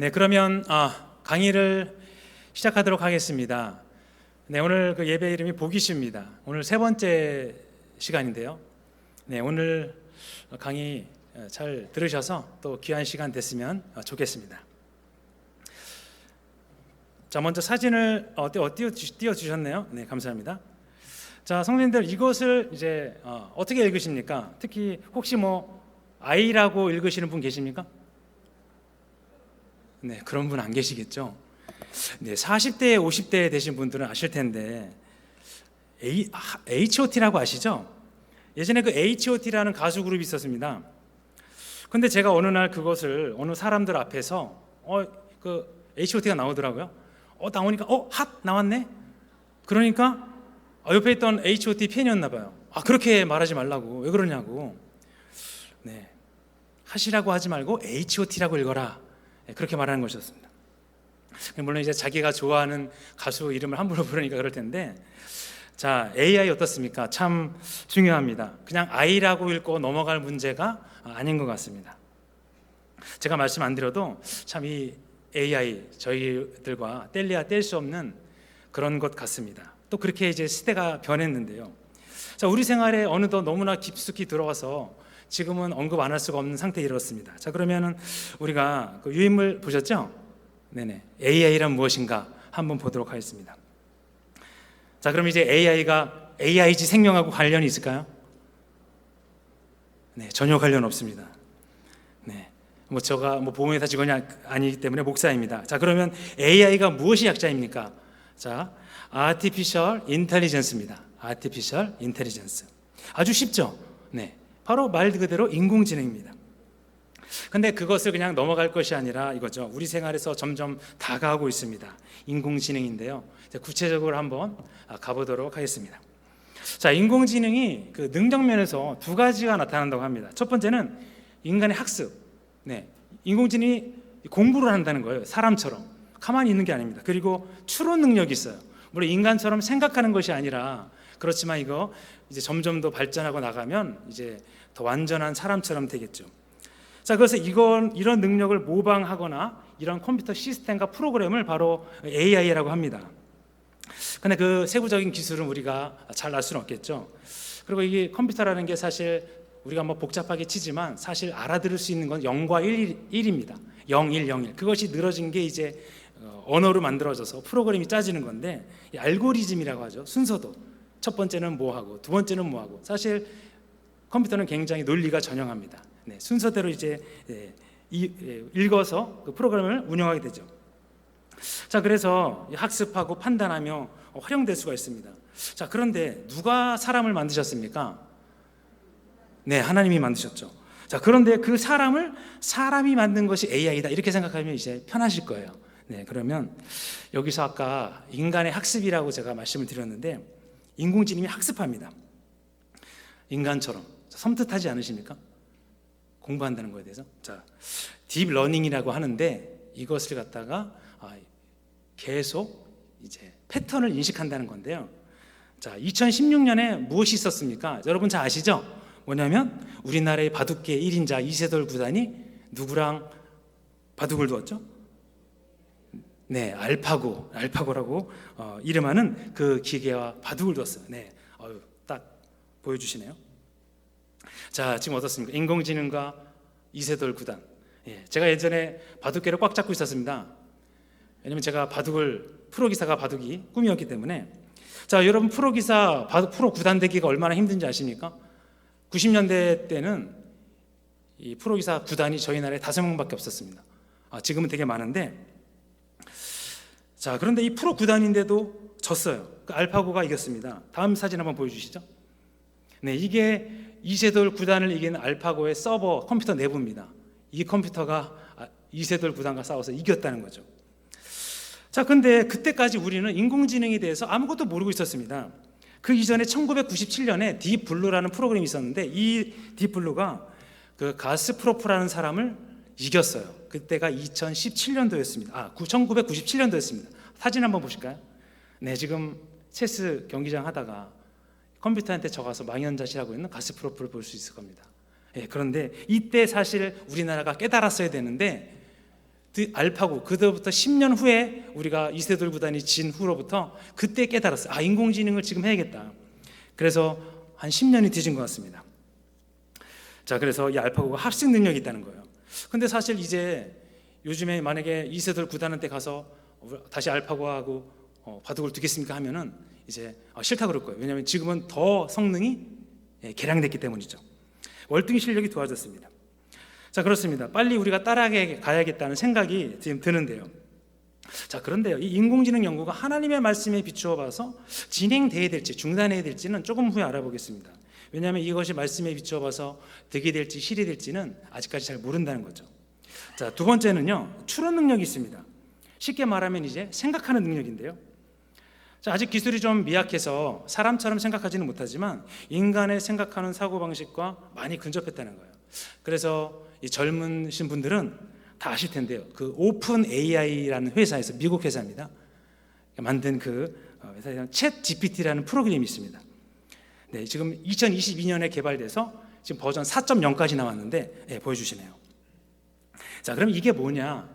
네, 그러면 강의를 시작하도록 하겠습니다. 네, 오늘 그 예배 이름이 보기시입니다. 오늘 세 번째 시간인데요. 네, 오늘 강의 잘 들으셔서 또 귀한 시간 됐으면 좋겠습니다. 자, 먼저 사진을 띄워주셨네요. 네, 감사합니다. 자, 성도님들, 이것을 이제 어떻게 읽으십니까? 특히 혹시 아이라고 읽으시는 분 계십니까? 네, 그런 분 안 계시겠죠? 네, 40대, 50대 되신 분들은 아실 텐데 H.O.T라고 아시죠? 예전에 그 H.O.T라는 가수 그룹이 있었습니다. 근데 제가 어느 날 그것을 어느 사람들 앞에서 그 H.O.T가 나오더라고요. 나오니까 핫 나왔네. 그러니까 옆에 있던 H.O.T 팬이었나 봐요. 그렇게 말하지 말라고. 왜 그러냐고. 네, 핫이라고 하지 말고 H.O.T라고 읽어라. 그렇게 말하는 것이었습니다. 물론 이제 자기가 좋아하는 가수 이름을 함부로 부르니까 그럴 텐데, 자, AI 어떻습니까? 참 중요합니다. 그냥 I라고 읽고 넘어갈 문제가 아닌 것 같습니다. 제가 말씀 안 드려도 참 이 AI 저희들과 뗄래야 뗄 수 없는 그런 것 같습니다. 또 그렇게 이제 시대가 변했는데요. 자, 우리 생활에 어느덧 너무나 깊숙이 들어와서 지금은 언급 안 할 수가 없는 상태에 이르렀습니다. 자, 그러면은 우리가 그 유인물 보셨죠? 네네. AI란 무엇인가 한번 보도록 하겠습니다. 자, 그럼 이제 AI가 AI지 생명하고 관련이 있을까요? 네, 전혀 관련 없습니다. 네, 제가 보험회사 직원이 아니기 때문에 목사입니다. 자, 그러면 AI가 무엇이 약자입니까? 자, Artificial Intelligence입니다. Artificial Intelligence. 아주 쉽죠? 네, 바로 말 그대로 인공지능입니다. 근데 그것을 그냥 넘어갈 것이 아니라 이거죠. 우리 생활에서 점점 다가오고 있습니다. 인공지능인데요. 구체적으로 한번 가보도록 하겠습니다. 자, 인공지능이 그 능력 면에서 두 가지가 나타난다고 합니다. 첫 번째는 인간의 학습. 네, 인공지능이 공부를 한다는 거예요. 사람처럼 가만히 있는 게 아닙니다. 그리고 추론 능력이 있어요. 물론 인간처럼 생각하는 것이 아니라, 그렇지만 이거 이제 점점 더 발전하고 나가면 이제 더 완전한 사람처럼 되겠죠. 자, 그래서 이런 능력을 모방하거나 이런 컴퓨터 시스템과 프로그램을 바로 AI라고 합니다. 근데 그 세부적인 기술은 우리가 잘 알 수는 없겠죠. 그리고 이게 컴퓨터라는 게 사실 우리가 복잡하게 치지만 사실 알아들을 수 있는 건 0과 1입니다. 0, 1, 0, 1. 그것이 늘어진 게 이제 언어로 만들어져서 프로그램이 짜지는 건데, 이 알고리즘이라고 하죠. 순서도. 첫 번째는 뭐하고 두 번째는 뭐하고. 사실 컴퓨터는 굉장히 논리가 전형합니다. 네, 순서대로 이제 읽어서 그 프로그램을 운영하게 되죠. 자, 그래서 학습하고 판단하며 활용될 수가 있습니다. 자, 그런데 누가 사람을 만드셨습니까? 네, 하나님이 만드셨죠. 자, 그런데 그 사람이 만든 것이 AI다 이렇게 생각하면 이제 편하실 거예요. 네, 그러면 여기서 아까 인간의 학습이라고 제가 말씀을 드렸는데, 인공지능이 학습합니다. 인간처럼. 섬뜩하지 않으십니까? 공부한다는 거에 대해서. 자, 딥러닝이라고 하는데 이것을 갖다가 계속 이제 패턴을 인식한다는 건데요. 자, 2016년에 무엇이 있었습니까? 여러분 잘 아시죠? 뭐냐면 우리나라의 바둑계 1인자 이세돌 구단이 누구랑 바둑을 두었죠? 네, 알파고라고 이름하는 그 기계와 바둑을 두었어요. 네, 딱 보여주시네요. 자, 지금 어떻습니까? 인공지능과 이세돌 구단. 예, 제가 예전에 바둑계를 꽉 잡고 있었습니다. 왜냐면 제가 프로기사가 바둑이 꿈이었기 때문에. 자, 여러분 프로 구단 되기가 얼마나 힘든지 아십니까? 90년대 때는 이 프로기사 구단이 저희 나라에 5명밖에 없었습니다. 지금은 되게 많은데, 자, 그런데 이 프로 구단인데도 졌어요. 그 알파고가 이겼습니다. 다음 사진 한번 보여주시죠. 네, 이게 이세돌 구단을 이긴 알파고의 서버 컴퓨터 내부입니다. 이 컴퓨터가 이세돌 구단과 싸워서 이겼다는 거죠. 자, 근데 그때까지 우리는 인공지능에 대해서 아무것도 모르고 있었습니다. 그 이전에 1997년에 딥블루라는 프로그램이 있었는데, 이 딥블루가 그 가스프로프라는 사람을 이겼어요. 그때가 2017년도였습니다. 1997년도였습니다. 사진 한번 보실까요? 네, 지금 체스 경기장 하다가 컴퓨터한테 적어서 망연자실하고 있는 가스프로프를 볼 수 있을 겁니다. 예, 그런데 이때 사실 우리나라가 깨달았어야 되는데 알파고 그때부터 10년 후에 우리가 이세돌 구단이 진 후로부터 그때 깨달았어요. 아, 인공지능을 지금 해야겠다. 그래서 한 10년이 뒤진 것 같습니다. 자, 그래서 이 알파고가 학습 능력이 있다는 거예요. 근데 사실 이제 요즘에 만약에 이세돌 구단한테 가서 다시 알파고하고 바둑을 두겠습니까 하면은 이제 싫다 그럴 거예요. 왜냐하면 지금은 더 성능이 개량됐기 때문이죠. 월등히 실력이 좋아졌습니다. 자, 그렇습니다. 빨리 우리가 따라가야겠다는 생각이 지금 드는데요. 자, 그런데요, 이 인공지능 연구가 하나님의 말씀에 비추어 봐서 진행돼야 될지 중단해야 될지는 조금 후에 알아보겠습니다. 왜냐하면 이것이 말씀에 비추어 봐서 득이 될지 실이 될지는 아직까지 잘 모른다는 거죠. 자, 두 번째는요, 추론 능력이 있습니다. 쉽게 말하면 이제 생각하는 능력인데요. 자, 아직 기술이 좀 미약해서 사람처럼 생각하지는 못하지만 인간의 생각하는 사고방식과 많이 근접했다는 거예요. 그래서 이 젊으신 분들은 다 아실 텐데요, 그 오픈 AI라는 회사에서, 미국 회사입니다, 만든 그 회사에 챗 GPT라는 프로그램이 있습니다. 네, 지금 2022년에 개발돼서 지금 버전 4.0까지 나왔는데 보여주시네요. 자, 그럼 이게 뭐냐?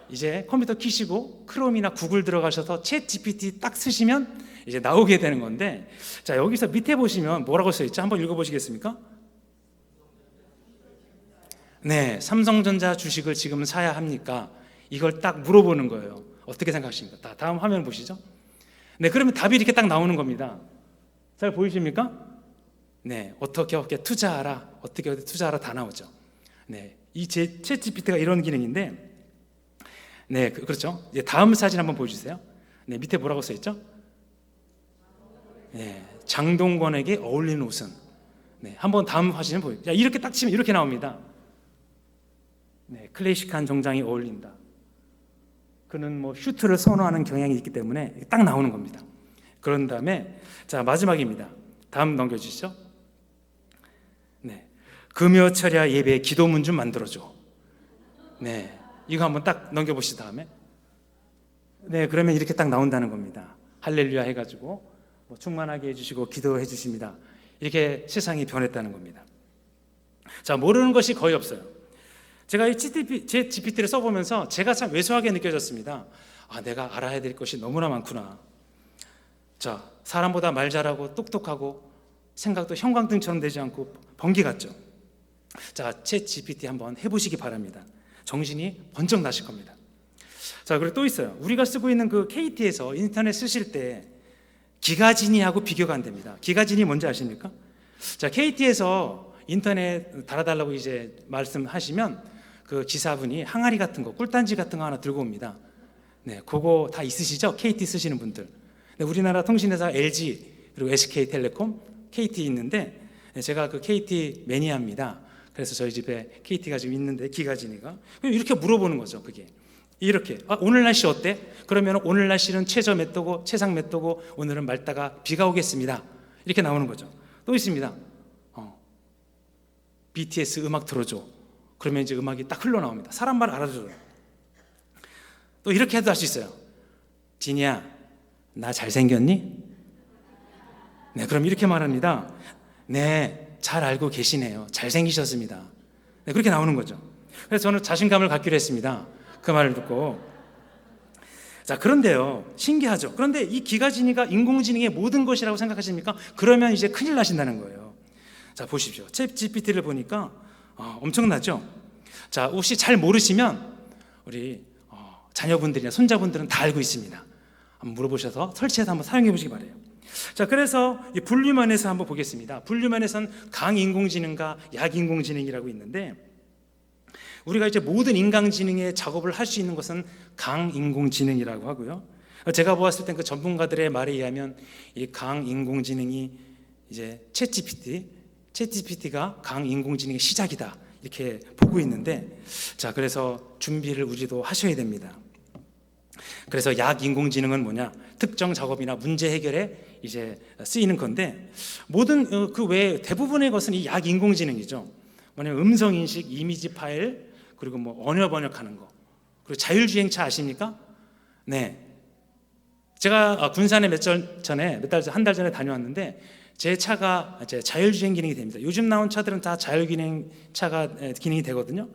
이제 컴퓨터 키시고 크롬이나 구글 들어가셔서 챗 GPT 딱 쓰시면 이제 나오게 되는 건데, 자, 여기서 밑에 보시면 뭐라고 써 있죠? 한번 읽어보시겠습니까? 네, 삼성전자 주식을 지금 사야 합니까? 이걸 딱 물어보는 거예요. 어떻게 생각하십니까? 다음 화면 보시죠. 네, 그러면 답이 이렇게 딱 나오는 겁니다. 잘 보이십니까? 네, 어떻게 투자하라, 어떻게 투자하라 다 나오죠. 네, 이 챗 GPT가 이런 기능인데, 네, 그렇죠. 이제 다음 사진 한번 보여주세요. 네, 밑에 뭐라고 써 있죠? 네, 장동건에게 어울리는 옷은. 네, 한번 다음 사진을 보여요. 자, 이렇게 딱 치면 이렇게 나옵니다. 네, 클래식한 정장이 어울린다. 그는 뭐 슈트를 선호하는 경향이 있기 때문에 딱 나오는 겁니다. 그런 다음에 자, 마지막입니다. 다음 넘겨주시죠. 네, 금요철야 예배 기도문 좀 만들어줘. 네, 이거 한번 딱 넘겨보시 다음에, 네, 그러면 이렇게 딱 나온다는 겁니다. 할렐루야 해가지고 뭐 충만하게 해주시고 기도해 주십니다. 이렇게 세상이 변했다는 겁니다. 자, 모르는 것이 거의 없어요. 제가 이 GPT를 써보면서 제가 참 왜소하게 느껴졌습니다. 아, 내가 알아야 될 것이 너무나 많구나. 자, 사람보다 말 잘하고 똑똑하고 생각도 형광등처럼 되지 않고 번개 같죠. 자, 챗 GPT 한번 해보시기 바랍니다. 정신이 번쩍 나실 겁니다. 자, 그리고 또 있어요. 우리가 쓰고 있는 그 KT에서 인터넷 쓰실 때 기가진이하고 비교가 안 됩니다. 기가진이 뭔지 아십니까? 자, KT에서 인터넷 달아달라고 이제 말씀하시면 그 기사분이 항아리 같은 거, 꿀단지 같은 거 하나 들고 옵니다. 네, 그거 다 있으시죠? KT 쓰시는 분들. 네, 우리나라 통신회사 LG 그리고 SK텔레콤, KT 있는데, 네, 제가 그 KT 매니아입니다. 그래서 저희 집에 KT가 지금 있는데, 기가진이가 이렇게 물어보는 거죠. 그게 이렇게, 아, 오늘 날씨 어때? 그러면 오늘 날씨는 최저 몇 도고 최상 몇 도고 오늘은 맑다가 비가 오겠습니다. 이렇게 나오는 거죠. 또 있습니다. BTS 음악 틀어줘. 그러면 이제 음악이 딱 흘러나옵니다. 사람 말 알아들어요. 또 이렇게 해도 할 수 있어요. 진이야, 나 잘생겼니? 네, 그럼 이렇게 말합니다. 네, 잘 알고 계시네요. 잘생기셨습니다. 네, 그렇게 나오는 거죠. 그래서 저는 자신감을 갖기로 했습니다. 그 말을 듣고. 자, 그런데요, 신기하죠. 그런데 이 기가진이가 인공지능의 모든 것이라고 생각하십니까? 그러면 이제 큰일 나신다는 거예요. 자, 보십시오. 챗 GPT를 보니까 엄청나죠. 자, 혹시 잘 모르시면 우리 자녀분들이나 손자분들은 다 알고 있습니다. 한번 물어보셔서 설치해서 한번 사용해 보시기 바래요. 자, 그래서 이 분류면에서 한번 보겠습니다. 분류면에서는 강인공지능과 약인공지능이라고 있는데, 우리가 이제 모든 인공지능의 작업을 할 수 있는 것은 강인공지능이라고 하고요. 제가 보았을 때 그 전문가들의 말에 의하면 이 강인공지능이 이제 챗GPT가 강인공지능의 시작이다, 이렇게 보고 있는데, 자, 그래서 준비를 우리도 하셔야 됩니다. 그래서 약인공지능은 뭐냐? 특정 작업이나 문제 해결에 이제 쓰이는 건데, 모든 그 외에 대부분의 것은 이 약인공지능이죠. 뭐냐면 음성 인식, 이미지 파일, 그리고 뭐 언어 번역하는 거, 그리고 자율주행차 아십니까? 네, 제가 군산에 한 달 전에 다녀왔는데, 제 차가 이제 자율주행 기능이 됩니다. 요즘 나온 차들은 다 자율주행 차가 기능이 되거든요.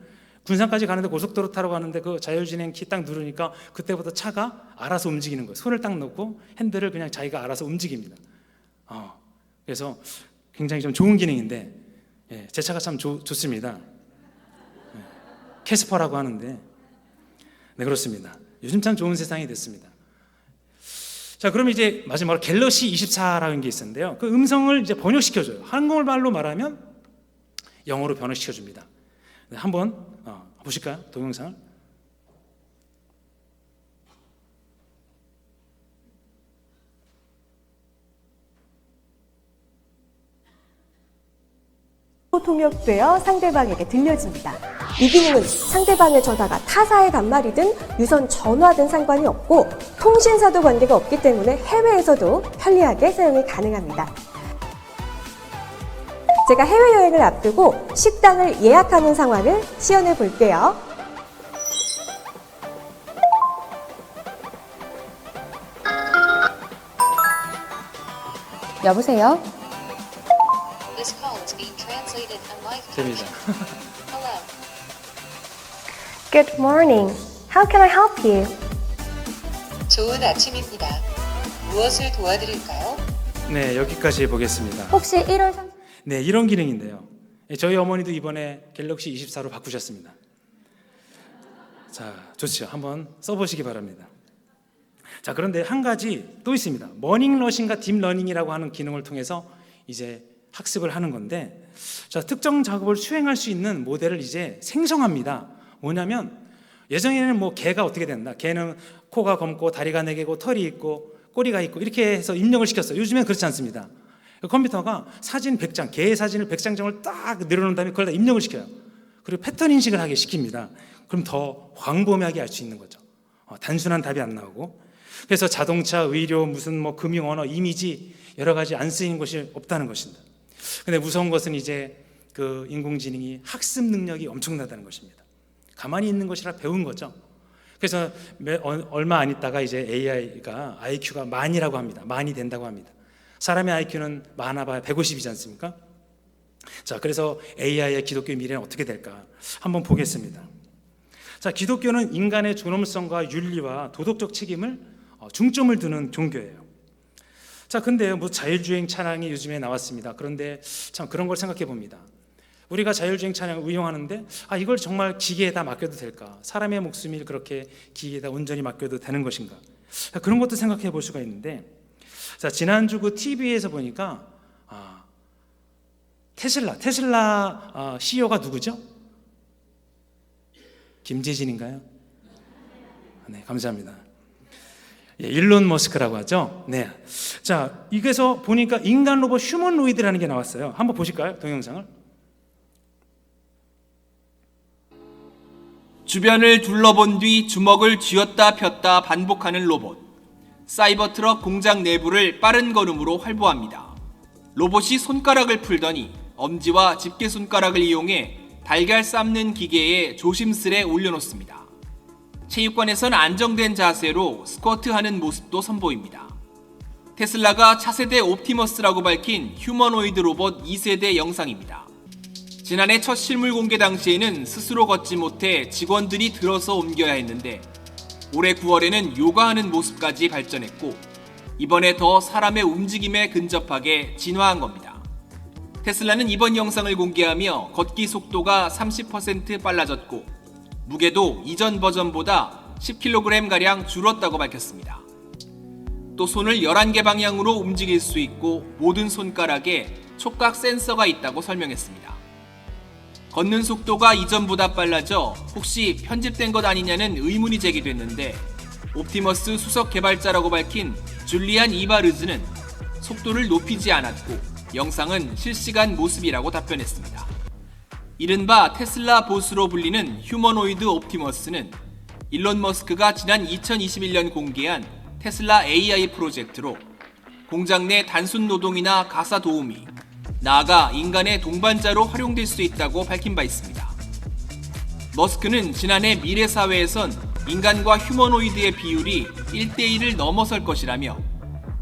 군산까지 가는데 고속도로 타러 가는데 그 자율주행 키 딱 누르니까 그때부터 차가 알아서 움직이는 거예요. 손을 딱 놓고 핸들을 그냥 자기가 알아서 움직입니다. 그래서 굉장히 좀 좋은 기능인데, 예, 제 차가 참 좋습니다. 예, 캐스퍼라고 하는데, 네, 그렇습니다. 요즘 참 좋은 세상이 됐습니다. 자, 그럼 이제 마지막으로 갤럭시 24라는 게 있었는데요. 그 음성을 이제 번역시켜줘요. 한국말로 말하면 영어로 번역시켜줍니다. 네, 한번 보실까요? 동영상을. 통역되어 상대방에게 들려집니다. 이 기능은 상대방의 전화가 타사의 단말이든 유선 전화든 상관이 없고 통신사도 관계가 없기 때문에 해외에서도 편리하게 사용이 가능합니다. 제가 해외여행을 앞두고 식당을 예약하는 상황을 시연해 볼게요. 여보세요? This call is being translated and live 됩니다. Hello. Good morning. How can I help you? 좋은 아침입니다. 무엇을 도와드릴까요? 네, 여기까지 보겠습니다. 혹시 1월 3일 네, 이런 기능인데요. 저희 어머니도 이번에 갤럭시 24로 바꾸셨습니다. 자, 좋죠. 한번 써보시기 바랍니다. 자, 그런데 한 가지 또 있습니다. 머닝러닝과 딥러닝이라고 하는 기능을 통해서 이제 학습을 하는 건데, 자, 특정 작업을 수행할 수 있는 모델을 이제 생성합니다. 뭐냐면 예전에는 뭐 개가 어떻게 된다. 개는 코가 검고 다리가 4개고 털이 있고 꼬리가 있고 이렇게 해서 입력을 시켰어요. 요즘엔 그렇지 않습니다. 컴퓨터가 사진 100장, 개의 사진을 100장을 딱 늘어놓은 다음에 그걸 다 입력을 시켜요. 그리고 패턴 인식을 하게 시킵니다. 그럼 더 광범위하게 알 수 있는 거죠. 단순한 답이 안 나오고. 그래서 자동차, 의료, 무슨 뭐 금융, 언어, 이미지 여러 가지 안 쓰이는 것이 없다는 것입니다. 근데 무서운 것은 이제 그 인공지능이 학습 능력이 엄청나다는 것입니다. 가만히 있는 것이라 배운 거죠. 그래서 얼마 안 있다가 이제 AI가 IQ가 만이라고 합니다. 만이 된다고 합니다. 사람의 IQ는 많아봐야 150이지 않습니까? 자, 그래서 AI의 기독교의 미래는 어떻게 될까? 한번 보겠습니다. 자, 기독교는 인간의 존엄성과 윤리와 도덕적 책임을 중점을 두는 종교예요. 자, 근데 뭐 자율주행 차량이 요즘에 나왔습니다. 그런데 참 그런 걸 생각해 봅니다. 우리가 자율주행 차량을 운영하는데 이걸 정말 기계에다 맡겨도 될까? 사람의 목숨을 그렇게 기계에다 온전히 맡겨도 되는 것인가? 자, 그런 것도 생각해 볼 수가 있는데, 자, 지난주 그 TV에서 보니까 테슬라 CEO가 누구죠? 김재진인가요? 네, 감사합니다. 예, 일론 머스크라고 하죠. 네. 자, 이게서 보니까 인간 로봇 휴머노이드라는 게 나왔어요. 한번 보실까요? 동영상을. 주변을 둘러본 뒤 주먹을 쥐었다 폈다 반복하는 로봇. 사이버트럭 공장 내부를 빠른 걸음으로 활보합니다. 로봇이 손가락을 풀더니 엄지와 집게손가락을 이용해 달걀 삶는 기계에 조심스레 올려놓습니다. 체육관에선 안정된 자세로 스쿼트하는 모습도 선보입니다. 테슬라가 차세대 옵티머스라고 밝힌 휴머노이드 로봇 2세대 영상입니다. 지난해 첫 실물 공개 당시에는 스스로 걷지 못해 직원들이 들어서 옮겨야 했는데 올해 9월에는 요가하는 모습까지 발전했고 이번에 더 사람의 움직임에 근접하게 진화한 겁니다. 테슬라는 이번 영상을 공개하며 걷기 속도가 30% 빨라졌고 무게도 이전 버전보다 10kg가량 줄었다고 밝혔습니다. 또 손을 11개 방향으로 움직일 수 있고 모든 손가락에 촉각 센서가 있다고 설명했습니다. 걷는 속도가 이전보다 빨라져 혹시 편집된 것 아니냐는 의문이 제기됐는데 옵티머스 수석 개발자라고 밝힌 줄리안 이바르즈는 속도를 높이지 않았고 영상은 실시간 모습이라고 답변했습니다. 이른바 테슬라 보스로 불리는 휴머노이드 옵티머스는 일론 머스크가 지난 2021년 공개한 테슬라 AI 프로젝트로 공장 내 단순 노동이나 가사 도우미, 나아가 인간의 동반자로 활용될 수 있다고 밝힌 바 있습니다. 머스크는 지난해 미래 사회에선 인간과 휴머노이드의 비율이 1대1을 넘어설 것이라며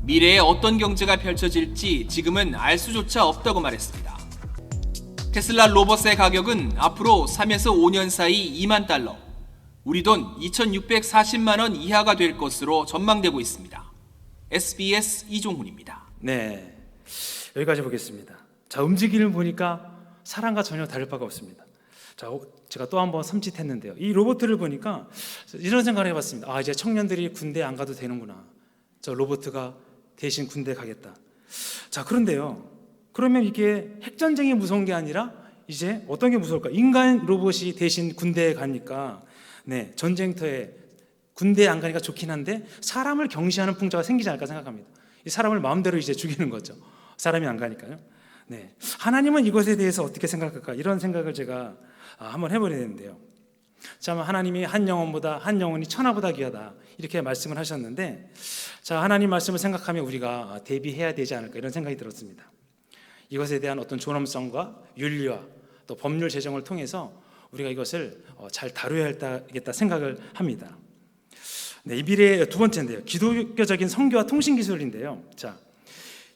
미래에 어떤 경제가 펼쳐질지 지금은 알 수조차 없다고 말했습니다. 테슬라 로봇의 가격은 앞으로 3에서 5년 사이 2만 달러, 우리 돈 2,640만 원 이하가 될 것으로 전망되고 있습니다. SBS 이종훈입니다. 네, 여기까지 보겠습니다. 자, 움직임을 보니까 사람과 전혀 다를 바가 없습니다. 자, 제가 또 한번 섬찟했는데요. 이 로봇을 보니까 이런 생각을 해봤습니다. 이제 청년들이 군대 안 가도 되는구나. 저 로봇가 대신 군대 가겠다. 자, 그런데요. 그러면 이게 핵전쟁이 무서운 게 아니라 이제 어떤 게 무서울까? 인간 로봇이 대신 군대에 가니까 네, 전쟁터에 군대에 안 가니까 좋긴 한데 사람을 경시하는 풍조가 생기지 않을까 생각합니다. 이 사람을 마음대로 이제 죽이는 거죠. 사람이 안 가니까요. 네, 하나님은 이것에 대해서 어떻게 생각할까? 이런 생각을 제가 한번 해보려 되는데요. 참, 하나님이 한 영혼보다 한 영혼이 천하보다 귀하다 이렇게 말씀을 하셨는데, 자, 하나님 말씀을 생각하면 우리가 대비해야 되지 않을까 이런 생각이 들었습니다. 이것에 대한 어떤 존엄성과 윤리와 또 법률 제정을 통해서 우리가 이것을 잘 다뤄야 겠다 생각을 합니다. 네, 이 미래의 두 번째인데요. 기독교적인 선교와 통신 기술인데요. 자,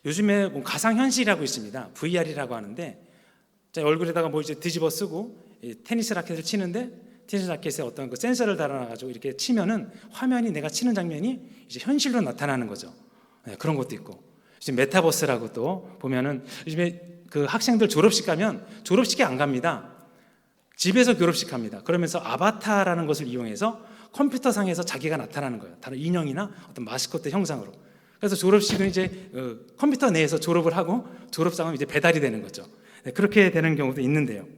요즘에 가상현실이라고 있습니다. VR이라고 하는데, 자, 얼굴에다가 뭐 이제 뒤집어 쓰고 테니스 라켓을 치는데 테니스 라켓에 어떤 그 센서를 달아놔가지고 이렇게 치면은 화면이 내가 치는 장면이 이제 현실로 나타나는 거죠. 네, 그런 것도 있고, 지금 메타버스라고 또 보면은 요즘에 그 학생들 졸업식 가면 졸업식에 안 갑니다. 집에서 졸업식 합니다. 그러면서 아바타라는 것을 이용해서 컴퓨터 상에서 자기가 나타나는 거예요. 다른 인형이나 어떤 마스코트 형상으로. 그래서 졸업식은 이제 컴퓨터 내에서 졸업을 하고 졸업장은 이제 배달이 되는 거죠. 네, 그렇게 되는 경우도 있는데요.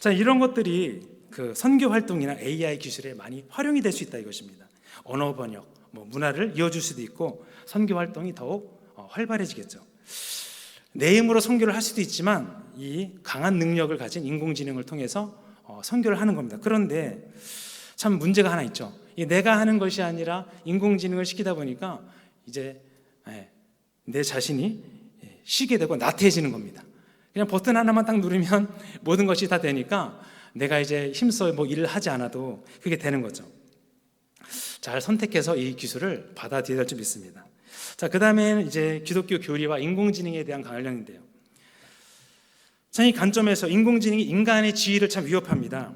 자, 이런 것들이 그 선교 활동이나 AI 기술에 많이 활용이 될 수 있다 이것입니다. 언어 번역, 문화를 이어줄 수도 있고 선교 활동이 더욱 활발해지겠죠. 내 힘으로 선교를 할 수도 있지만 이 강한 능력을 가진 인공지능을 통해서 선교를 하는 겁니다. 그런데 참 문제가 하나 있죠. 내가 하는 것이 아니라 인공지능을 시키다 보니까 이제 내 자신이 쉬게 되고 나태해지는 겁니다. 그냥 버튼 하나만 딱 누르면 모든 것이 다 되니까 내가 이제 힘써 일을 하지 않아도 그게 되는 거죠. 잘 선택해서 이 기술을 받아들여야 할 줄 믿습니다. 자, 그 다음에는 이제 기독교 교리와 인공지능에 대한 관련인데요. 참, 이 관점에서 인공지능이 인간의 지위를 참 위협합니다.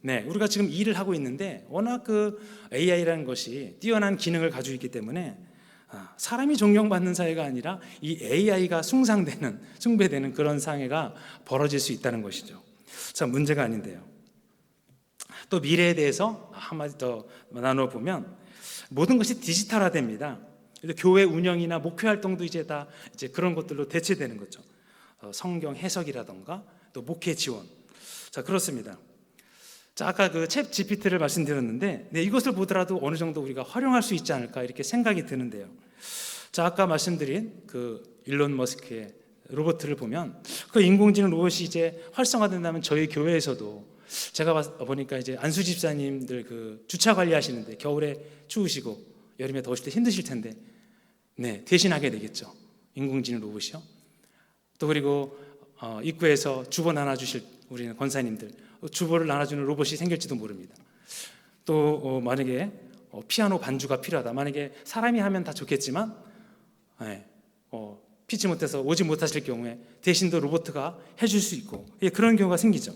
네, 우리가 지금 일을 하고 있는데 워낙 그 AI라는 것이 뛰어난 기능을 가지고 있기 때문에 사람이 존경받는 사회가 아니라 이 AI가 숭배되는 그런 사회가 벌어질 수 있다는 것이죠. 참, 문제가 아닌데요. 또 미래에 대해서 한마디 더 나눠보면 모든 것이 디지털화됩니다. 교회 운영이나 목회 활동도 이제 다 그런 것들로 대체되는 거죠. 성경 해석이라던가 또 목회 지원. 자, 그렇습니다. 자, 아까 그 챗 GPT를 말씀드렸는데, 네, 이것을 보더라도 어느 정도 우리가 활용할 수 있지 않을까 이렇게 생각이 드는데요. 자, 아까 말씀드린 그 일론 머스크의 로봇을 보면 그 인공지능 로봇이 이제 활성화된다면 저희 교회에서도 제가 보니까 이제 안수 집사님들 그 주차 관리하시는데 겨울에 추우시고 여름에 더우실 때 힘드실 텐데, 네, 대신하게 되겠죠. 인공지능 로봇이요. 또 그리고 입구에서 주보 나눠주실 우리는 권사님들 주보를 나눠주는 로봇이 생길지도 모릅니다. 또 만약에 피아노 반주가 필요하다. 만약에 사람이 하면 다 좋겠지만 피치 못해서 오지 못하실 경우에 대신도 로봇가 해줄 수 있고 그런 경우가 생기죠.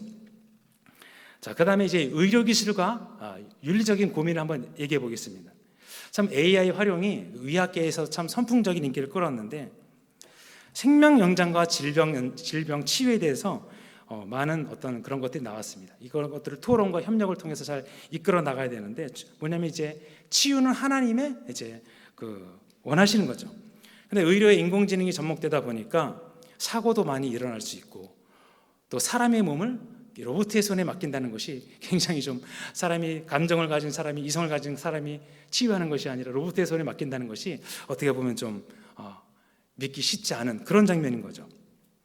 자, 그 다음에 이제 의료기술과 윤리적인 고민을 한번 얘기해 보겠습니다. 참, AI 활용이 의학계에서 참 선풍적인 인기를 끌었는데 생명 연장과 질병 치유에 대해서 많은 어떤 그런 것들이 나왔습니다. 이런 것들을 토론과 협력을 통해서 잘 이끌어 나가야 되는데, 뭐냐면 이제 치유는 하나님의 이제 그 원하시는 거죠. 근데 의료에 인공지능이 접목되다 보니까 사고도 많이 일어날 수 있고, 또 사람의 몸을 로봇의 손에 맡긴다는 것이 굉장히 좀 사람이 감정을 가진 사람이 이성을 가진 사람이 치유하는 것이 아니라 로봇의 손에 맡긴다는 것이 어떻게 보면 좀 믿기 쉽지 않은 그런 장면인 거죠.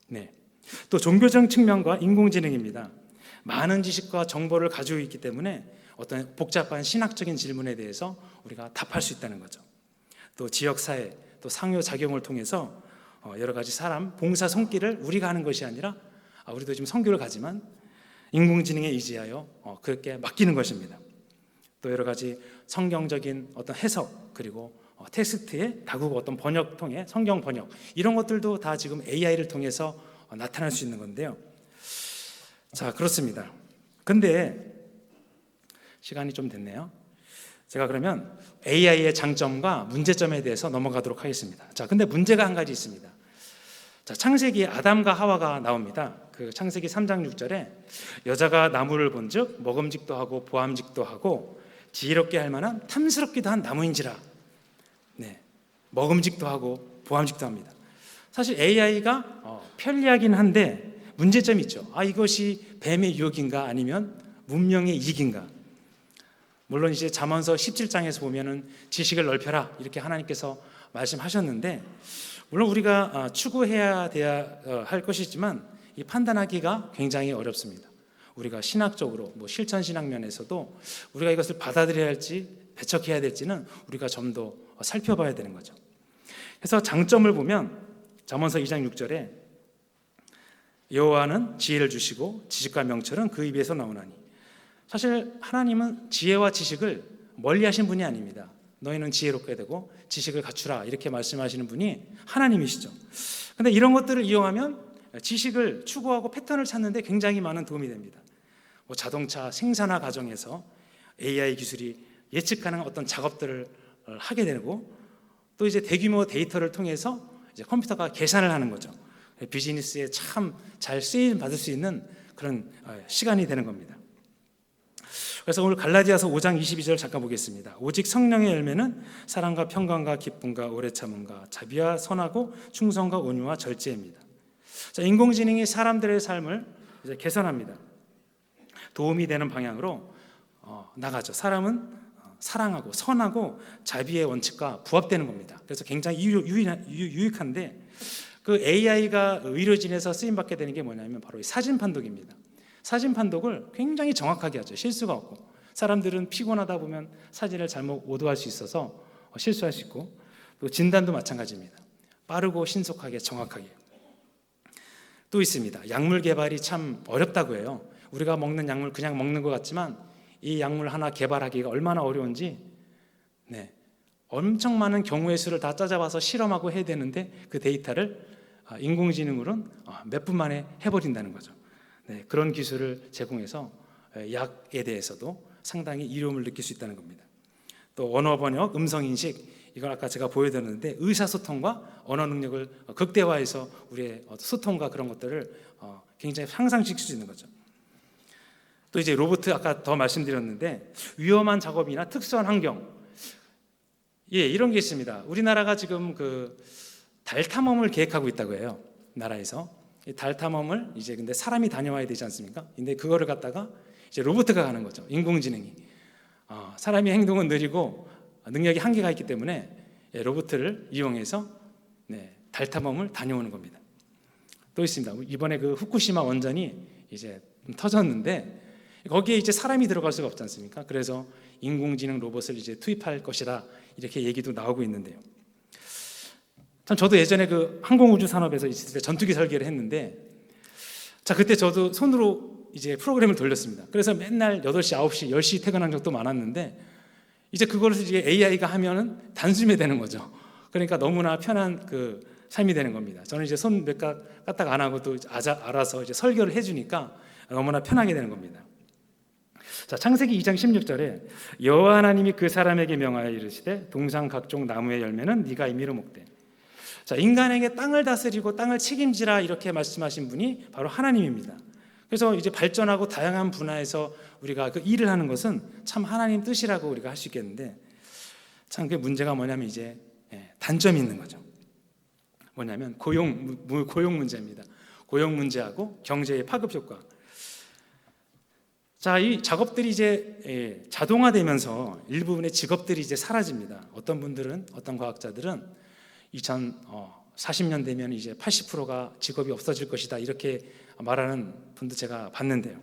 네. 또 종교적 측면과 인공지능입니다. 많은 지식과 정보를 가지고 있기 때문에 어떤 복잡한 신학적인 질문에 대해서 우리가 답할 수 있다는 거죠. 또 지역사회, 또 상호작용을 통해서 여러 가지 사람 봉사 손길을 우리가 하는 것이 아니라 우리도 지금 선교를 가지만 인공지능에 의지하여 그렇게 맡기는 것입니다. 또 여러 가지 성경적인 어떤 해석, 그리고 텍스트의 다국어 어떤 번역 통해 성경 번역, 이런 것들도 다 지금 AI를 통해서 나타날 수 있는 건데요. 자, 그렇습니다. 근데 시간이 좀 됐네요. 제가 그러면 AI의 장점과 문제점에 대해서 넘어가도록 하겠습니다. 자, 근데 문제가 한 가지 있습니다. 자, 창세기에 아담과 하와가 나옵니다. 그 창세기 3장 6절에 여자가 나무를 본즉 먹음직도 하고 보암직도 하고 지혜롭게 할 만한 탐스럽기도 한 나무인지라. 네, 먹음직도 하고 보암직도 합니다. 사실 AI가 편리하긴 한데 문제점이 있죠. 이것이 뱀의 유혹인가 아니면 문명의 이익인가. 물론 이제 잠언서 17장에서 보면은 지식을 넓혀라 이렇게 하나님께서 말씀하셨는데, 물론 우리가 추구해야 할 것이지만 이 판단하기가 굉장히 어렵습니다. 우리가 신학적으로 실천 신학 면에서도 우리가 이것을 받아들여야 할지 배척해야 될지는 우리가 좀 더 살펴봐야 되는 거죠. 그래서 장점을 보면 잠언서 2장 6절에 여호와는 지혜를 주시고 지식과 명철은 그 입에서 나오나니. 사실 하나님은 지혜와 지식을 멀리하신 분이 아닙니다. 너희는 지혜롭게 되고 지식을 갖추라 이렇게 말씀하시는 분이 하나님이시죠. 그런데 이런 것들을 이용하면 지식을 추구하고 패턴을 찾는 데 굉장히 많은 도움이 됩니다. 자동차 생산화 과정에서 AI 기술이 예측하는 어떤 작업들을 하게 되고, 또 이제 대규모 데이터를 통해서 이제 컴퓨터가 계산을 하는 거죠. 비즈니스에 참 잘 쓰임 받을 수 있는 그런 시간이 되는 겁니다. 그래서 오늘 갈라디아서 5장 22절 잠깐 보겠습니다. 오직 성령의 열매는 사랑과 평강과 기쁨과 오래 참음과 자비와 선하고 충성과 온유와 절제입니다. 자, 인공지능이 사람들의 삶을 이제 개선합니다. 도움이 되는 방향으로 나가죠. 사람은 사랑하고 선하고 자비의 원칙과 부합되는 겁니다. 그래서 굉장히 유익한데, 그 AI가 의료진에서 쓰임받게 되는 게 뭐냐면 바로 이 사진 판독입니다. 사진 판독을 굉장히 정확하게 하죠. 실수가 없고. 사람들은 피곤하다 보면 사진을 잘못 오도할 수 있어서 실수할 수 있고, 또 진단도 마찬가지입니다. 빠르고 신속하게 정확하게. 또 있습니다. 약물 개발이 참 어렵다고 해요. 우리가 먹는 약물 그냥 먹는 것 같지만 이 약물 하나 개발하기가 얼마나 어려운지, 엄청 많은 경우의 수를 다 찾아봐서 실험하고 해야 되는데 그 데이터를 인공지능으로는 몇 분 만에 해버린다는 거죠. 그런 기술을 제공해서 약에 대해서도 상당히 이로움을 느낄 수 있다는 겁니다. 또 언어 번역, 음성 인식, 이건 아까 제가 보여드렸는데 의사소통과 언어 능력을 극대화해서 우리의 소통과 그런 것들을 굉장히 향상시킬 수 있는 거죠. 또 이제 로봇, 아까 더 말씀드렸는데 위험한 작업이나 특수한 환경, 이런 게 있습니다. 우리나라가 지금 그 달 탐험을 계획하고 있다고 해요. 나라에서 달 탐험을 이제 근데 사람이 다녀와야 되지 않습니까? 근데 그거를 갖다가 이제 로봇가 가는 거죠. 인공지능이. 사람이 행동은 느리고 능력이 한계가 있기 때문에 로봇을 이용해서 달 탐험을 다녀오는 겁니다. 또 있습니다. 이번에 그 후쿠시마 원전이 이제 터졌는데 거기에 이제 사람이 들어갈 수가 없지 않습니까? 그래서 인공지능 로봇을 이제 투입할 것이다 이렇게 얘기도 나오고 있는데요. 참 저도 예전에 그 항공우주 산업에서 있을 때 전투기 설계를 했는데, 자 그때 저도 손으로 이제 프로그램을 돌렸습니다. 그래서 맨날 8시, 9시, 10시 퇴근한 적도 많았는데 이제 그걸 이제 AI가 하면은 단숨에 되는 거죠. 그러니까 너무나 편한 그 삶이 되는 겁니다. 저는 이제 손 몇 까딱 안 하고 또 알아서 이제 설계를 해주니까 너무나 편하게 되는 겁니다. 자, 창세기 2장 16절에 여호와 하나님이 그 사람에게 명하여 이르시되 동상 각종 나무의 열매는 네가 임의로 먹되. 자, 인간에게 땅을 다스리고 땅을 책임지라 이렇게 말씀하신 분이 바로 하나님입니다. 그래서 이제 발전하고 다양한 분야에서 우리가 그 일을 하는 것은 참 하나님 뜻이라고 우리가 할 수 있겠는데, 참 그 문제가 뭐냐면 이제 단점이 있는 거죠. 뭐냐면 고용 문제입니다. 고용 문제하고 경제의 파급 효과. 자, 이 작업들이 이제 자동화되면서 일부분의 직업들이 이제 사라집니다. 어떤 분들은, 어떤 과학자들은 2040년 되면 이제 80%가 직업이 없어질 것이다 이렇게 말하는 분도 제가 봤는데요.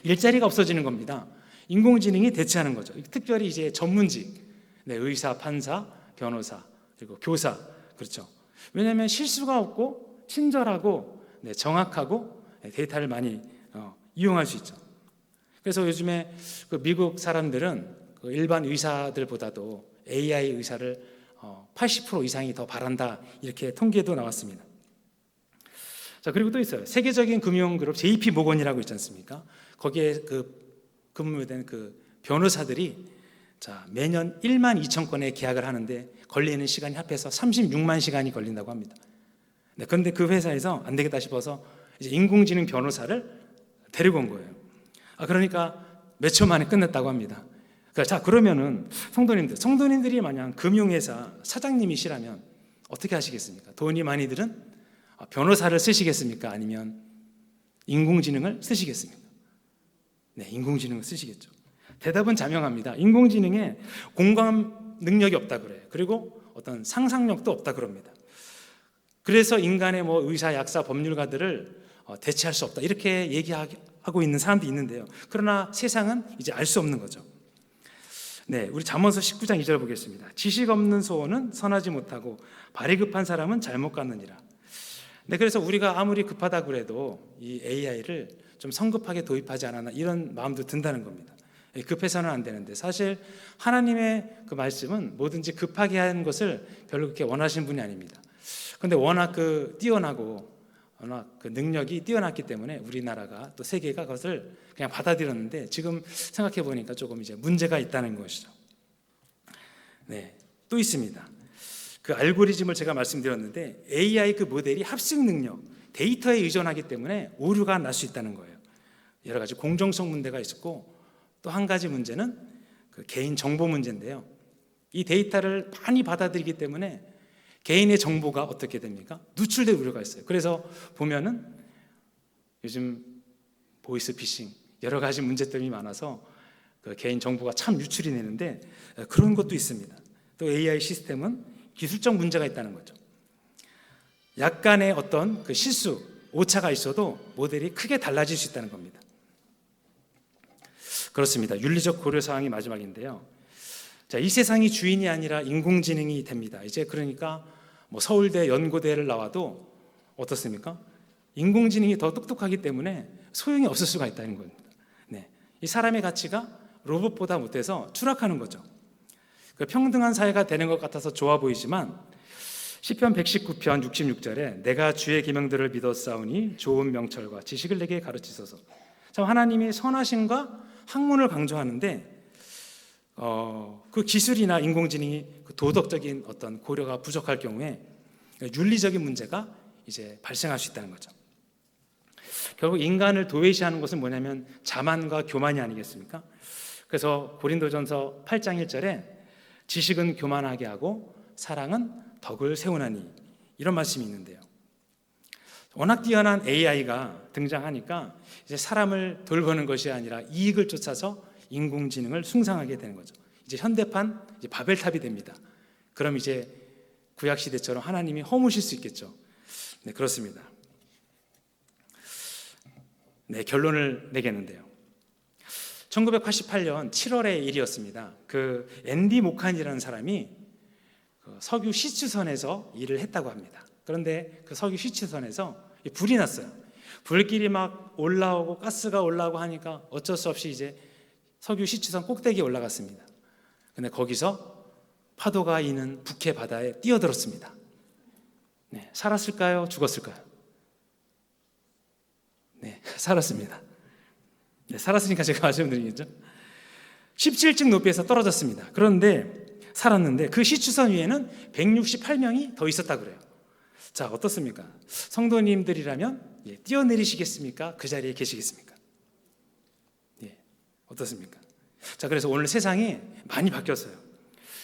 일자리가 없어지는 겁니다. 인공지능이 대체하는 거죠. 특별히 이제 전문직, 의사, 판사, 변호사, 그리고 교사, 그렇죠. 왜냐하면 실수가 없고 친절하고 정확하고 데이터를 많이 이용할 수 있죠. 그래서 요즘에 그 미국 사람들은 그 일반 의사들보다도 AI 의사를 80% 이상이 더 바란다 이렇게 통계도 나왔습니다. 자, 그리고 또 있어요. 세계적인 금융그룹 JP 모건이라고 있지 않습니까? 거기에 근무된 변호사들이 자, 매년 1만 2천 건의 계약을 하는데 걸리는 시간이 합해서 36만 시간이 걸린다고 합니다. 네, 그런데 그 회사에서 안 되겠다 싶어서 이제 인공지능 변호사를 데리고 온 거예요. 그러니까 몇 초 만에 끝냈다고 합니다. 자, 그러면은 성도님들이 만약 금융회사 사장님이시라면 어떻게 하시겠습니까? 돈이 많이 들은 변호사를 쓰시겠습니까? 아니면 인공지능을 쓰시겠습니까? 네, 인공지능을 쓰시겠죠. 대답은 자명합니다. 인공지능에 공감 능력이 없다 그래요. 그리고 어떤 상상력도 없다 그럽니다. 그래서 인간의 의사, 약사, 법률가들을 대체할 수 없다 이렇게 얘기하고 있는 사람도 있는데요. 그러나 세상은 이제 알 수 없는 거죠. 네, 우리 잠언서 19장 2절 보겠습니다. 지식 없는 소원은 선하지 못하고 발이 급한 사람은 잘못 갖느니라. 네, 그래서 우리가 아무리 급하다 그래도 이 AI를 좀 성급하게 도입하지 않았나 이런 마음도 든다는 겁니다. 급해서는 안 되는데 사실 하나님의 그 말씀은 뭐든지 급하게 하는 것을 별로 그렇게 원하시는 분이 아닙니다. 그런데 워낙 뛰어나고 워낙 능력이 뛰어났기 때문에 우리나라가 또 세계가 그것을 그냥 받아들였는데 지금 생각해 보니까 조금 이제 문제가 있다는 것이죠. 네, 또 있습니다. 그 알고리즘을 제가 말씀드렸는데 AI 모델이 합승 능력, 데이터에 의존하기 때문에 오류가 날 수 있다는 거예요. 여러 가지 공정성 문제가 있었고 또 한 가지 문제는 개인 정보 문제인데요. 이 데이터를 많이 받아들이기 때문에 개인의 정보가 어떻게 됩니까? 누출될 우려가 있어요. 그래서 보면은 요즘 보이스 피싱 여러 가지 문제점이 많아서 개인 정보가 참 유출이 되는데 그런 것도 있습니다. 또 AI 시스템은 기술적 문제가 있다는 거죠. 약간의 어떤 실수, 오차가 있어도 모델이 크게 달라질 수 있다는 겁니다. 그렇습니다. 윤리적 고려 사항이 마지막인데요. 자, 이 세상이 주인이 아니라 인공지능이 됩니다. 이제 그러니까 서울대, 연고대를 나와도 어떻습니까? 인공지능이 더 똑똑하기 때문에 소용이 없을 수가 있다는 겁니다. 네, 이 사람의 가치가 로봇보다 못해서 추락하는 거죠. 평등한 사회가 되는 것 같아서 좋아 보이지만 시편 119편 66절에 내가 주의 계명들을 믿었사오니 좋은 명철과 지식을 내게 가르치소서. 참 하나님이 선하심과 학문을 강조하는데 그 기술이나 인공지능이 도덕적인 어떤 고려가 부족할 경우에 윤리적인 문제가 이제 발생할 수 있다는 거죠. 결국 인간을 도외시하는 것은 뭐냐면 자만과 교만이 아니겠습니까? 그래서 고린도전서 8장 1절에 지식은 교만하게 하고 사랑은 덕을 세우나니 이런 말씀이 있는데요. 워낙 뛰어난 AI가 등장하니까 이제 사람을 돌보는 것이 아니라 이익을 쫓아서 인공지능을 숭상하게 되는 거죠. 이제 현대판 이제 바벨탑이 됩니다. 그럼 이제 구약 시대처럼 하나님이 허무실 수 있겠죠. 네, 그렇습니다. 네, 결론을 내겠는데요. 1988년 7월의 일이었습니다. 앤디 모칸이라는 사람이 석유 시추선에서 일을 했다고 합니다. 그런데 석유 시추선에서 불이 났어요. 불길이 막 올라오고 가스가 올라오고 하니까 어쩔 수 없이 이제 석유 시추선 꼭대기에 올라갔습니다. 근데 거기서 파도가 이는 북해 바다에 뛰어들었습니다. 네, 살았을까요? 죽었을까요? 네, 살았습니다. 네, 살았으니까 제가 말씀드리겠죠. 17층 높이에서 떨어졌습니다. 그런데 살았는데 그 시추선 위에는 168명이 더 있었다 그래요. 자, 어떻습니까? 성도님들이라면 뛰어내리시겠습니까? 그 자리에 계시겠습니까? 예, 어떻습니까? 자, 그래서 오늘 세상이 많이 바뀌었어요.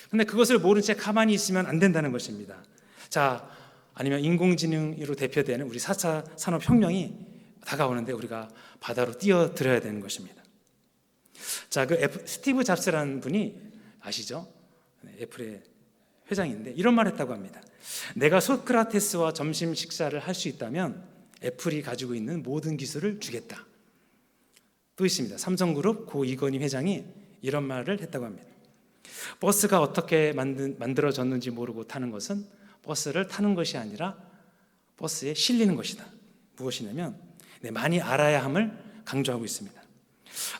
근데 그것을 모른 채 가만히 있으면 안 된다는 것입니다. 자, 아니면 인공지능으로 대표되는 우리 4차 산업혁명이 다가오는데 우리가 바다로 뛰어들어야 되는 것입니다. 자, 스티브 잡스라는 분이 아시죠? 애플의 회장인데 이런 말 했다고 합니다. 내가 소크라테스와 점심 식사를 할 수 있다면 애플이 가지고 있는 모든 기술을 주겠다. 또 있습니다. 삼성그룹 고 이건희 회장이 이런 말을 했다고 합니다. 버스가 어떻게 만들어졌는지 모르고 타는 것은 버스를 타는 것이 아니라 버스에 실리는 것이다. 무엇이냐면 많이 알아야 함을 강조하고 있습니다.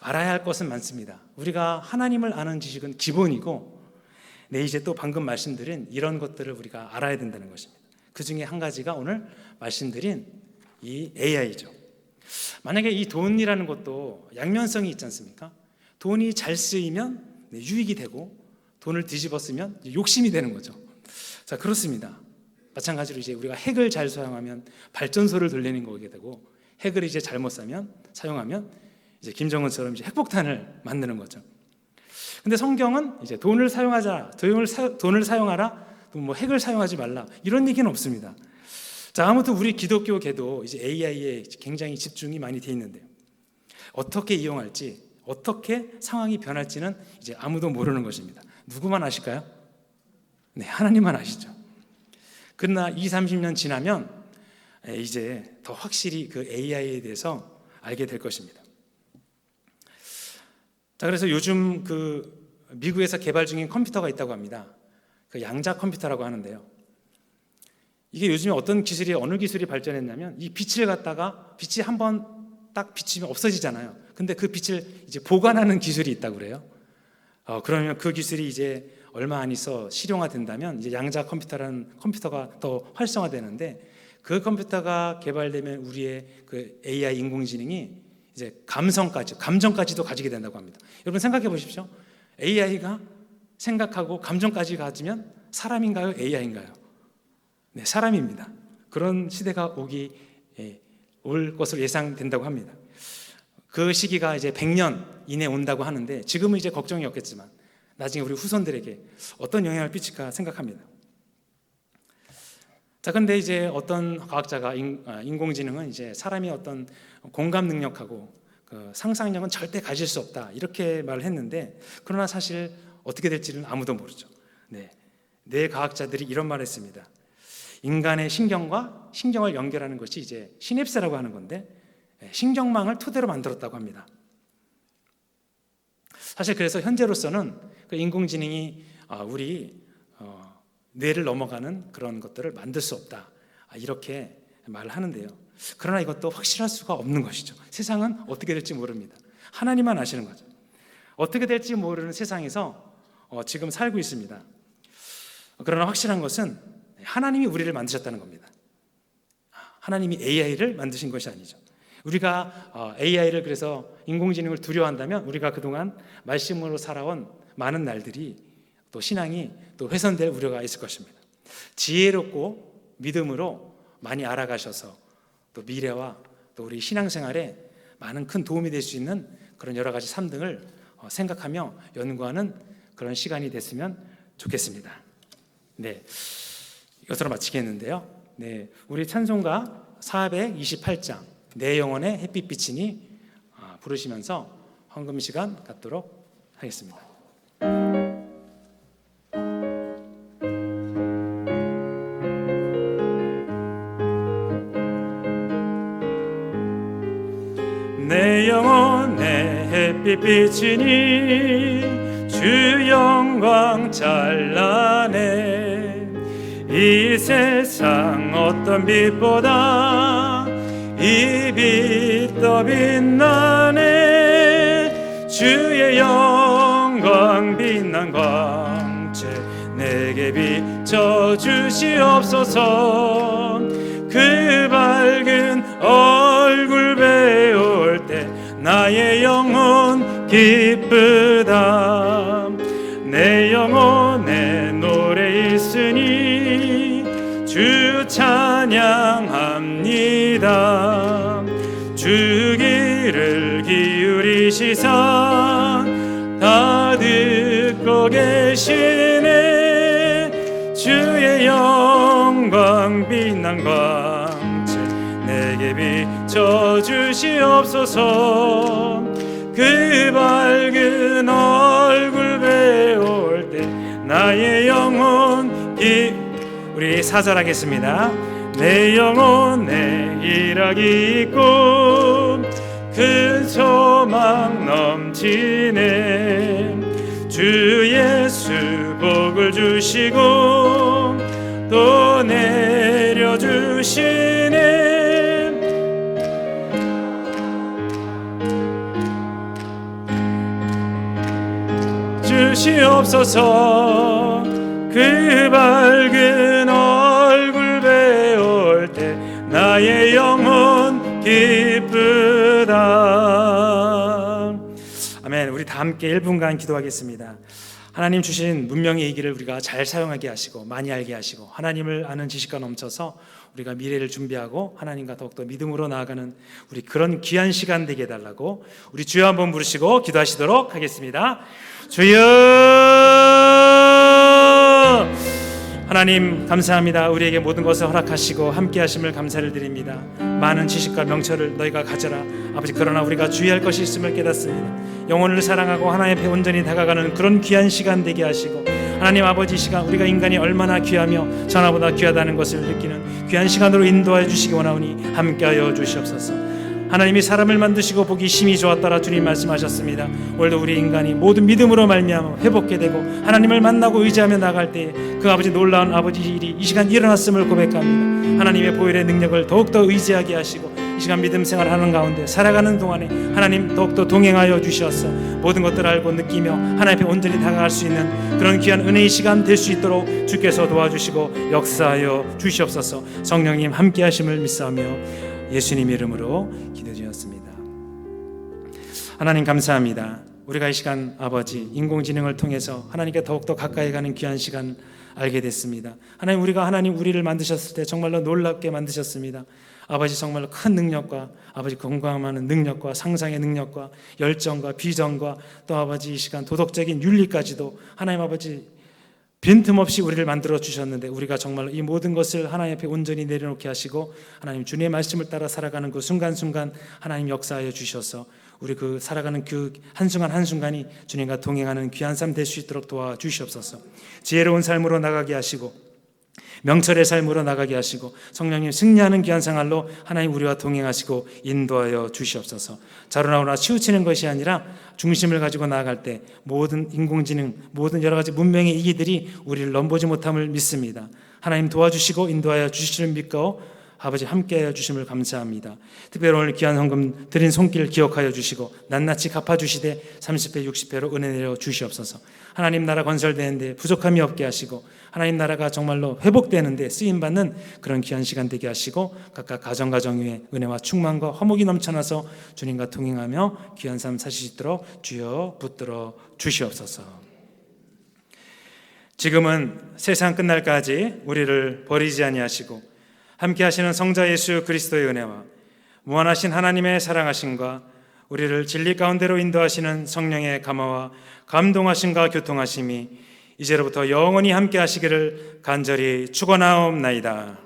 알아야 할 것은 많습니다. 우리가 하나님을 아는 지식은 기본이고 이제 또 방금 말씀드린 이런 것들을 우리가 알아야 된다는 것입니다. 그 중에 한 가지가 오늘 말씀드린 이 AI죠. 만약에 이 돈이라는 것도 양면성이 있지 않습니까? 돈이 잘 쓰이면 유익이 되고 돈을 뒤집어 쓰면 욕심이 되는 거죠. 자, 그렇습니다. 마찬가지로 이제 우리가 핵을 잘 사용하면 발전소를 돌리는 거게 되고, 핵을 이제 잘못 사용하면 이제 김정은처럼 이제 핵폭탄을 만드는 거죠. 근데 성경은 이제 돈을 사용하라, 또 뭐 핵을 사용하지 말라, 이런 얘기는 없습니다. 자, 아무튼 우리 기독교계도 이제 AI에 굉장히 집중이 많이 돼 있는데요. 어떻게 이용할지, 어떻게 상황이 변할지는 이제 아무도 모르는 것입니다. 누구만 아실까요? 네, 하나님만 아시죠. 그러나 20-30년 지나면 이제 더 확실히 그 AI에 대해서 알게 될 것입니다. 자, 그래서 요즘 그 미국에서 개발 중인 컴퓨터가 있다고 합니다. 그 양자 컴퓨터라고 하는데요. 이게 요즘에 어느 기술이 발전했냐면, 이 빛을 갖다가, 빛이 한번 딱 비치면 없어지잖아요. 근데 그 빛을 이제 보관하는 기술이 있다고 그래요. 그러면 그 기술이 이제 얼마 안 있어 실용화된다면 이제 양자 컴퓨터라는 컴퓨터가 더 활성화되는데, 그 컴퓨터가 개발되면 우리의 그 AI 인공지능이 이제 감정까지도 가지게 된다고 합니다. 여러분 생각해 보십시오. AI가 생각하고 감정까지 가지면 사람인가요? AI인가요? 네, 사람입니다. 그런 시대가 올 것으로 예상된다고 합니다. 그 시기가 이제 100년 이내 온다고 하는데, 지금은 이제 걱정이 없겠지만 나중에 우리 후손들에게 어떤 영향을 끼칠까 생각합니다. 자, 근데 이제 어떤 과학자가 인공지능은 이제 사람이 어떤 공감 능력하고 그 상상력은 절대 가질 수 없다, 이렇게 말을 했는데, 그러나 사실 어떻게 될지는 아무도 모르죠. 네 과학자들이 이런 말을 했습니다. 인간의 신경과 신경을 연결하는 것이 이제 시냅스라고 하는 건데, 신경망을 토대로 만들었다고 합니다. 사실 그래서 현재로서는 그 인공지능이 우리 뇌를 넘어가는 그런 것들을 만들 수 없다, 이렇게 말을 하는데요. 그러나 이것도 확실할 수가 없는 것이죠. 세상은 어떻게 될지 모릅니다. 하나님만 아시는 거죠. 어떻게 될지 모르는 세상에서 지금 살고 있습니다. 그러나 확실한 것은 하나님이 우리를 만드셨다는 겁니다. 하나님이 AI를 만드신 것이 아니죠. 우리가 AI를, 그래서 인공지능을 두려워한다면 우리가 그동안 말씀으로 살아온 많은 날들이, 또 신앙이 또 훼손될 우려가 있을 것입니다. 지혜롭고 믿음으로 많이 알아가셔서 또 미래와 또 우리 신앙생활에 많은 큰 도움이 될 수 있는 그런 여러 가지 삶 등을 생각하며 연구하는 그런 시간이 됐으면 좋겠습니다. 네, 이것으로 마치겠는데요. 네, 우리 찬송가 428장 내 영혼의 햇빛 비치니 부르시면서 헌금 시간 갖도록 하겠습니다. 내 영혼의 햇빛 비치니 주 영광 찬란해. 이 세상 어떤 빛보다 이 빛 더 빛나네. 주의 영광 빛난 광채 내게 비춰 주시옵소서. 그 밝은 얼굴 배울 때 나의 영혼 기쁘다. 내 영혼에 노래 있으니 주 찬양합니다. 주 귀를 기울이시사 다 듣고 계시네. 주의 영광 빛난 광채 내게 비춰 주시옵소서. 그 밝은 얼굴 배울 때 나의 영혼 우리 사절하겠습니다. 내 영혼에 일하기 있고 큰 소망 넘치네. 주 예수 복을 주시고 또 내려주시네. 주시옵소서. 그 밝은 얼굴 배울 때 나의 영혼 기쁘다. 아멘. 우리 다 함께 1분간 기도하겠습니다. 하나님 주신 문명의 이기를 우리가 잘 사용하게 하시고 많이 알게 하시고 하나님을 아는 지식과 넘쳐서 우리가 미래를 준비하고 하나님과 더욱더 믿음으로 나아가는 우리 그런 귀한 시간 되게 해달라고 우리 주여 한번 부르시고 기도하시도록 하겠습니다. 주여! 하나님 감사합니다. 우리에게 모든 것을 허락하시고 함께 하심을 감사를 드립니다. 많은 지식과 명철을 너희가 가져라. 아버지, 그러나 우리가 주의할 것이 있음을 깨닫습니다. 영혼을 사랑하고 하나님 앞에 온전히 다가가는 그런 귀한 시간 되게 하시고, 하나님 아버지, 이 시간 우리가 인간이 얼마나 귀하며 전하보다 귀하다는 것을 느끼는 귀한 시간으로 인도하여 주시기 원하오니 함께하여 주시옵소서. 하나님이 사람을 만드시고 보기 심히 좋았더라 주님 말씀하셨습니다. 오늘도 우리 인간이 모든 믿음으로 말미암아 회복게 되고 하나님을 만나고 의지하며 나갈 때에 그 아버지 놀라운 아버지 일이 이 시간 일어났음을 고백합니다. 하나님의 보혈의 능력을 더욱더 의지하게 하시고 이 시간 믿음 생활하는 가운데 살아가는 동안에 하나님 더욱더 동행하여 주셔서 모든 것들을 알고 느끼며 하나님 앞에 온전히 다가갈 수 있는 그런 귀한 은혜의 시간 될 수 있도록 주께서 도와주시고 역사하여 주시옵소서. 성령님 함께 하심을 믿사오며 예수님 이름으로 기도드렸습니다. 하나님 감사합니다. 우리가 이 시간 아버지 인공지능을 통해서 하나님께 더욱더 가까이 가는 귀한 시간 알게 됐습니다. 하나님, 우리가 하나님 우리를 만드셨을 때 정말로 놀랍게 만드셨습니다. 아버지, 정말로 큰 능력과 아버지 공감하는 능력과 상상의 능력과 열정과 비전과 또 아버지 이 시간 도덕적인 윤리까지도 하나님 아버지 빈틈없이 우리를 만들어 주셨는데 우리가 정말로 이 모든 것을 하나님 앞에 온전히 내려놓게 하시고 하나님 주님의 말씀을 따라 살아가는 그 순간순간 하나님 역사하여 주셔서 우리 그 살아가는 그 한순간 한순간이 주님과 동행하는 귀한 삶 될 수 있도록 도와주시옵소서. 지혜로운 삶으로 나가게 하시고 명철의 삶으로 나가게 하시고 성령님 승리하는 귀한 생활로 하나님 우리와 동행하시고 인도하여 주시옵소서. 자로나오나 치우치는 것이 아니라 중심을 가지고 나아갈 때 모든 인공지능, 모든 여러 가지 문명의 이기들이 우리를 넘보지 못함을 믿습니다. 하나님 도와주시고 인도하여 주시를 믿고 아버지 함께하여 주심을 감사합니다. 특별히 오늘 귀한 헌금 드린 손길 기억하여 주시고 낱낱이 갚아주시되 30배 60배로 은혜 내려 주시옵소서. 하나님 나라 건설되는데 부족함이 없게 하시고 하나님 나라가 정말로 회복되는데 쓰임받는 그런 귀한 시간 되게 하시고 각각 가정 위에 은혜와 충만과 화목이 넘쳐나서 주님과 동행하며 귀한 삶 사실 수 있도록 주여 붙들어 주시옵소서. 지금은 세상 끝날까지 우리를 버리지 아니하시고 함께 하시는 성자 예수 그리스도의 은혜와 무한하신 하나님의 사랑하심과 우리를 진리 가운데로 인도하시는 성령의 감화와 감동하심과 교통하심이 이제로부터 영원히 함께 하시기를 간절히 축원하옵나이다.